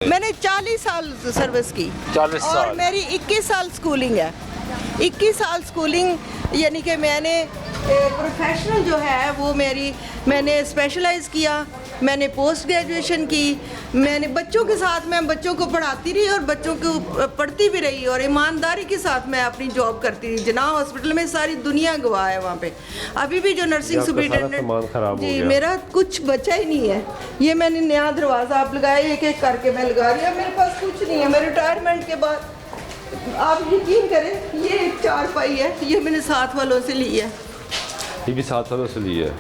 मैंने 40 साल सर्विस की 40 और साल। मेरी 21 साल स्कूलिंग है। 21 साल स्कूलिंग यानी कि मैंने प्रोफेशनल जो है वो मैंने स्पेशलाइज़ किया, मैंने पोस्ट ग्रेजुएशन की, मैंने बच्चों के साथ मैं बच्चों को पढ़ाती रही और बच्चों को पढ़ती भी रही और ईमानदारी के साथ मैं अपनी जॉब करती रही। जनाह हॉस्पिटल में सारी दुनिया गवाह है वहाँ पे। अभी भी जो नर्सिंग सुपरिटेंडेंट जी मेरा कुछ बचा ही नहीं है। ये मैंने नया दरवाज़ा आप लगाया, एक एक करके मैं लगा रही हूँ। मेरे पास कुछ नहीं है। मैं रिटायरमेंट के बाद आप यकीन करें ये एक चारपाई है, ये मैंने साथ वालों से ली है। ये भी 7 सालों से ली है।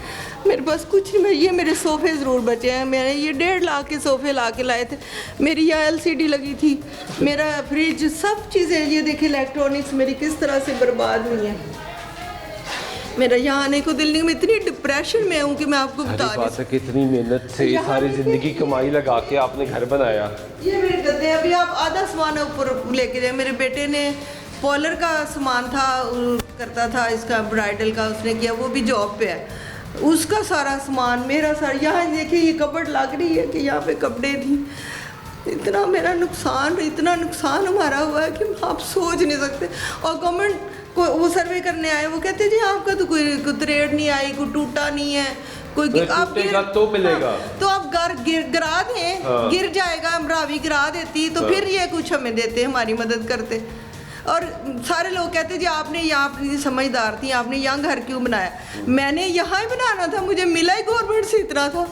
मेरे पास कुछ नहीं। ये मेरे सोफ़े ज़रूर बचे हैं। मैंने ये 1.5 लाख के सोफ़े ला के लाए थे। मेरी यहाँ LCD लगी थी, मेरा फ्रिज, सब चीज़ें ये देखिए इलेक्ट्रॉनिक्स मेरी किस तरह से बर्बाद हुई है। मेरा यहाँ आने को दिल नहीं, मैं इतनी डिप्रेशन में हूँ कि मैं आपको बता रही हूँ। कितनी मेहनत से सारी ज़िंदगी कमाई लगा के आपने घर बनाया। ये मेरे गद्दे हैं। अभी आप आधा सामान ऊपर लेके जाए। मेरे बेटे ने पॉलर का सामान था, करता था इसका ब्राइडल का, उसने किया, वो भी जॉब पे है। उसका सारा सामान मेरा सारा, यहाँ देखिए ये कपड़ लग रही है कि यहाँ पे कपड़े थी। इतना मेरा नुकसान, इतना नुकसान हमारा हुआ है कि आप सोच नहीं सकते। और गवर्नमेंट को वो सर्वे करने आए, वो कहते जी आपका तो कोई त्रेड़ नहीं आई, कोई टूटा नहीं है, कोई आप तो मिलेगा। तो आप गिरा दें। हाँ। गिर जाएगा, रावी गिरा देती तो फिर ये कुछ हमें देते, हमारी मदद करते। और सारे लोग कहते जी आपने यहाँ समझदार थी, आपने यहाँ घर क्यों बनाया। मैंने यहाँ ही बनाना था, मुझे मिला ही गवर्नमेंट से इतना था।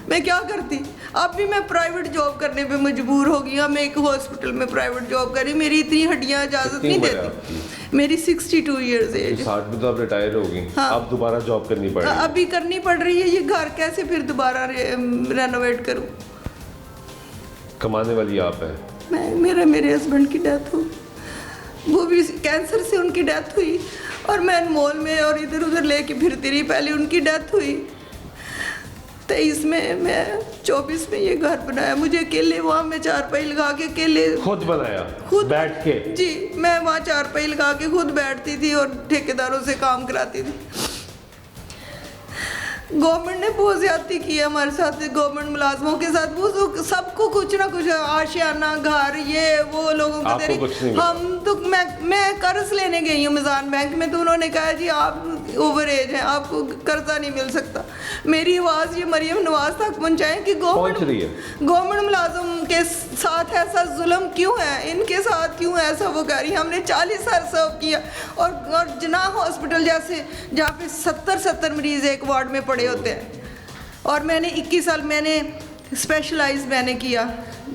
मैं क्या करती। अब भी मैं प्राइवेट जॉब करने पे मजबूर हो गई। मैं एक हॉस्पिटल में प्राइवेट जॉब करी, मेरी इतनी हड्डियाँ इजाज़त नहीं देती। मेरी 62 ईयर्स एज। 60 में तो आप रिटायर हो गई। हाँ। अब दोबारा जॉब करनी पड़ रही है। अभी करनी पड़ रही है। ये घर कैसे फिर दोबारा रेनोवेट करूँ। कमाने वाली आप है। मैं मेरे हस्बैंड की डेथ हो, वो भी कैंसर से उनकी डेथ हुई और मैं अनमोल में और इधर उधर लेके फिरती रही। पहले उनकी डेथ हुई 23 में, मैं 24 में ये घर बनाया। मुझे अकेले वहाँ मैं चारपाई लगा के अकेले खुद बनाया, खुद बैठ के। जी मैं वहाँ चारपाई लगा के खुद बैठती थी और ठेकेदारों से काम कराती थी। गवर्नमेंट ने बहुत ज़्यादती की है हमारे साथ, गवर्नमेंट मुलाजमों के साथ। वो सबको कुछ ना कुछ आशियाना, घर, ये वो लोगों को दे रही। हम तो मैं कर्ज लेने गई हूँ मिज़ान बैंक में, तो उन्होंने कहा जी आप ओवर एज हैं, आपको कर्जा नहीं मिल सकता। मेरी आवाज़ ये मरियम नवाज तक पहुँचाएं कि गवर्नमेंट मुलाजम के साथ ऐसा जुल्म क्यों है, इनके साथ क्यों ऐसा वो कह रही है। हमने 40 साल सर्व किया और जनाह हॉस्पिटल जैसे जहाँ पे 70 मरीज़ एक वार्ड में पड़े होते हैं। और मैंने 21 साल मैंने स्पेशलाइज मैंने किया,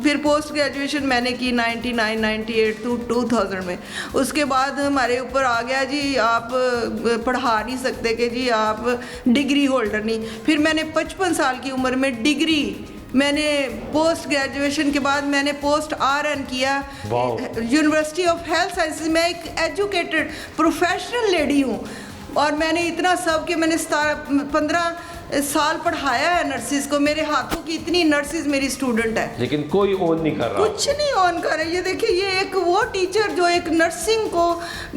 फिर पोस्ट ग्रेजुएशन मैंने की 99, 98 to 2000 में। उसके बाद हमारे ऊपर आ गया जी आप पढ़ा नहीं सकते कि जी आप डिग्री होल्डर नहीं। फिर मैंने 55 साल की उम्र में डिग्री, मैंने पोस्ट ग्रेजुएशन के बाद मैंने पोस्ट RN किया यूनिवर्सिटी ऑफ हेल्थ साइंसेज। मैं एक एजुकेटेड प्रोफेशनल लेडी हूँ और मैंने इतना सब कि मैंने 15 साल पढ़ाया है नर्सिस को। मेरे हाथों की इतनी नर्सिस मेरी स्टूडेंट है, लेकिन कोई ऑन नहीं कर रहा, कुछ नहीं ऑन कर रहा। ये देखिए ये एक वो टीचर जो एक नर्सिंग को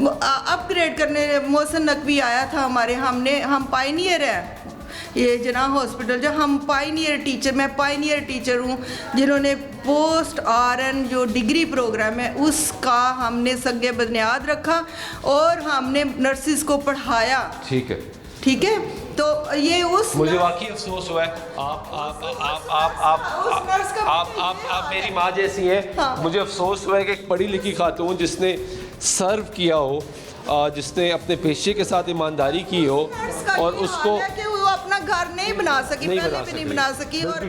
अपग्रेड करने, मोहसिन नकवी आया था हमारे, हम पायनियर हैं ये जनाह हॉस्पिटल जो हम पायनियर टीचर, मैं पायनियर टीचर हूँ जिन्होंने पोस्ट RN जो डिग्री प्रोग्राम है उसका हमने संगे बुनियाद रखा और हमने नर्सिस को पढ़ाया। ठीक है। तो ये उस मुझे वाकई अफसोस हुआ है। आप मेरी माँ जैसी हैं। हाँ। मुझे अफसोस हुआ है कि एक पढ़ी लिखी खातून जिसने सर्व किया हो, जिसने अपने पेशे के साथ ईमानदारी की हो और उसको अपना घर नहीं बना सकी, पहले भी नहीं बना सकी और